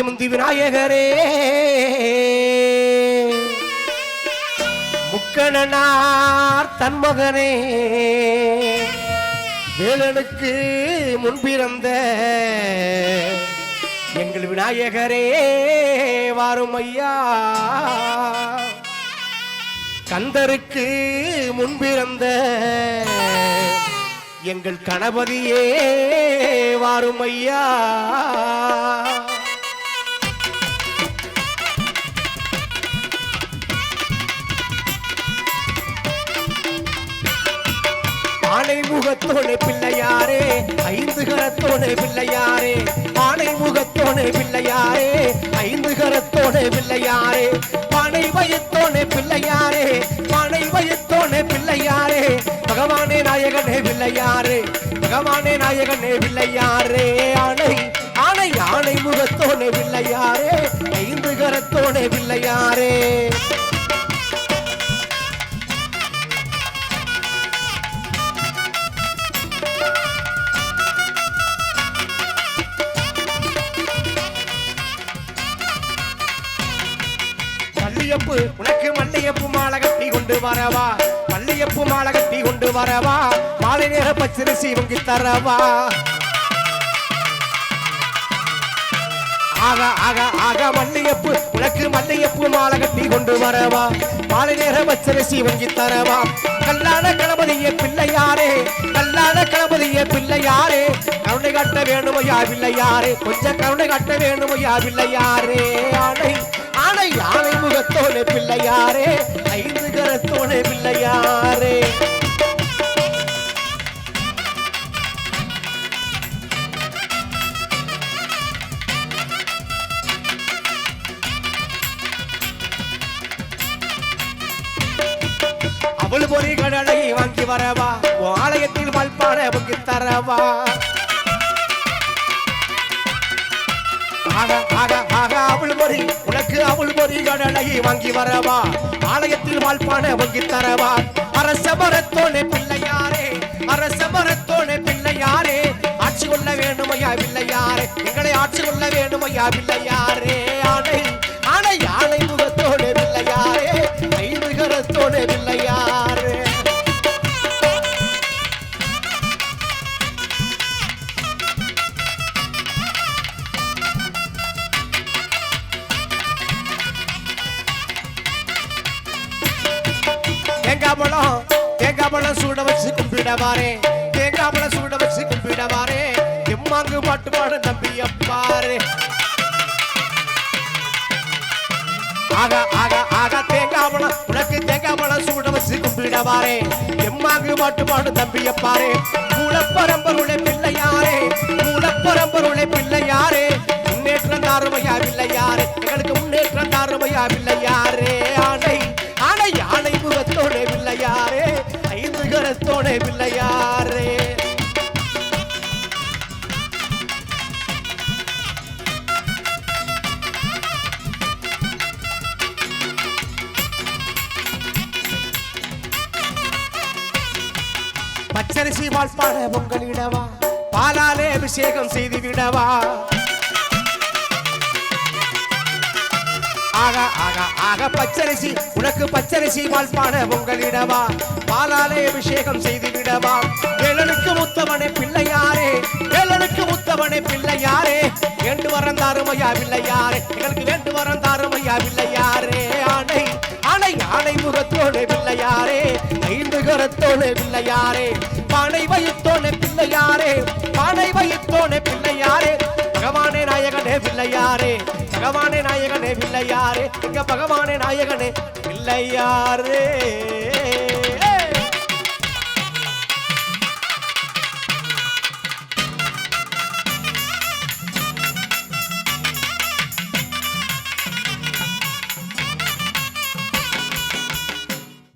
முந்தி விநாயகரே முக்கணனார் தன்மகனே வேலனுக்கு முன்பிறந்த எங்கள் விநாயகரே வாரும் ஐயா. கந்தருக்கு முன்பிறந்த எங்கள் கணபதியே வாரும் ஐயா. ஆனை முகத்தோனே பிள்ளையாரே ஐந்து கரத்தோனே பிள்ளையாரே ஆனை முகத்தோனே பிள்ளையாரே ஐந்து கரத்தோனே பிள்ளையாரே பானை வயத்தோனே பிள்ளையாரே பானை வயத்தோனே பிள்ளையாரே பகவானே நாயகனே பிள்ளையாரே பகவானே நாயகனே பிள்ளையாரே ஆனை ஆனை ஆனை முகத்தோனே பிள்ளையாரே ஐந்து கரத்தோனே பிள்ளையாரே மல்லியப்பு உனக்கு மல்லியப்பு மாலை கட்டி கொண்டு வரவா மல்லியப்பு மாலை கட்டி கொண்டு வரவா மாலை நேர பச்சரிசி வங்கி தரவா ஆக ஆக ஆக மல்லியப்பு உனக்கு மல்லியப்பு மாலை கட்டி கொண்டு வரவா மாலை நேர பச்சரிசி வங்கி தரவா கல்லான கணபதியே பிள்ளையாரே கல்லான கணபதியே பிள்ளையாரே கருணை காட்ட வேணுமையா பிள்ளையாரே கொஞ்சம் கருணை காட்ட வேணுமையா பிள்ளையாரே ஆனை ஆனை ஆனை முகத்தோனே பிள்ளையாரே ஐந்து கரத்தோனே பிள்ளையாரே அவள் பொறி கடலை வாங்கி வரவா ஆலயத்தில் மல்பான பொங்கி தரவா ஆக ஆக ஆக அவள் பொறி உனக்கு அவள் பொறி கடலை வாங்கி வரவா ஆலயத்தில் மல்பான பொங்கி தரவா அரச மரத்தோனே பிள்ளையாரே அரச மரத்தோனே பிள்ளையாரே ஆட்சி கொள்ள வேணுமையா பிள்ளையாரே எங்களை ஆட்சி கொள்ள வேணுமையா பிள்ளையாரே ஆனை ஆனை ஆனை முகத்தோனே பிள்ளையாரே ஐந்து கரத்தோனே பிள்ளையாரே தேங்காய் சூட வச்சு கும்பிடவாரே தேங்காய் சூட வச்சு கும்பிடவாரே எம்மாங்கு பாட்டு பாடு நம்பி அப்பாரு ஆக ஆக ஆக தேங்காய் உனக்கு தேங்காய் சூட வச்சு கும்பிடவாரே எம்மாங்கு பாட்டு பாடு நம்பி அப்பாரு மூலப்பரம்பருளை பிள்ளையாரே மூலப்பரம்பருளை பிள்ளையாரே முன்னேற்றம் தாருமையா பிள்ளையாரே எங்களுக்கு முன்னேற்றம் தாருமையா பிள்ளையாரே ஆனை ஆனை ஆனை முகத்தோனே பிள்ளையாரே ஐந்து கரத்தோனே பிள்ளையாரே பச்சரிசி வாழ்பாட பொங்கலிடவா பாலாலே அபிஷேகம் செய்து விடவா ஆக ஆக ஆக பச்சரிசி உனக்கு பச்சரிசி வாழ்பான பொங்கலிடவா பாலாலே அபிஷேகம் செய்து விடவா வேலனுக்கு முத்தவனே பிள்ளையாரே வேலனுக்கு முத்தவனே பிள்ளையாரே வேண்டு வரம் தாருமையா பிள்ளையாரே எங்களுக்கு வேண்டு வரம் தாருமையா பிள்ளையாரே ஆனை ஆனை ஆனை முகத்தோனே பிள்ளையாரே ஐந்து கரத்தோனே பிள்ளையாரே பானை வயித்தோனே பிள்ளையாரே பானை வயித்தோனே பிள்ளையாரே பகவானே நாயகனே பிள்ளையாரே பகவானே நாயகனே பிள்ளையாரே எங்க பகவானே நாயகனே பிள்ளையாரே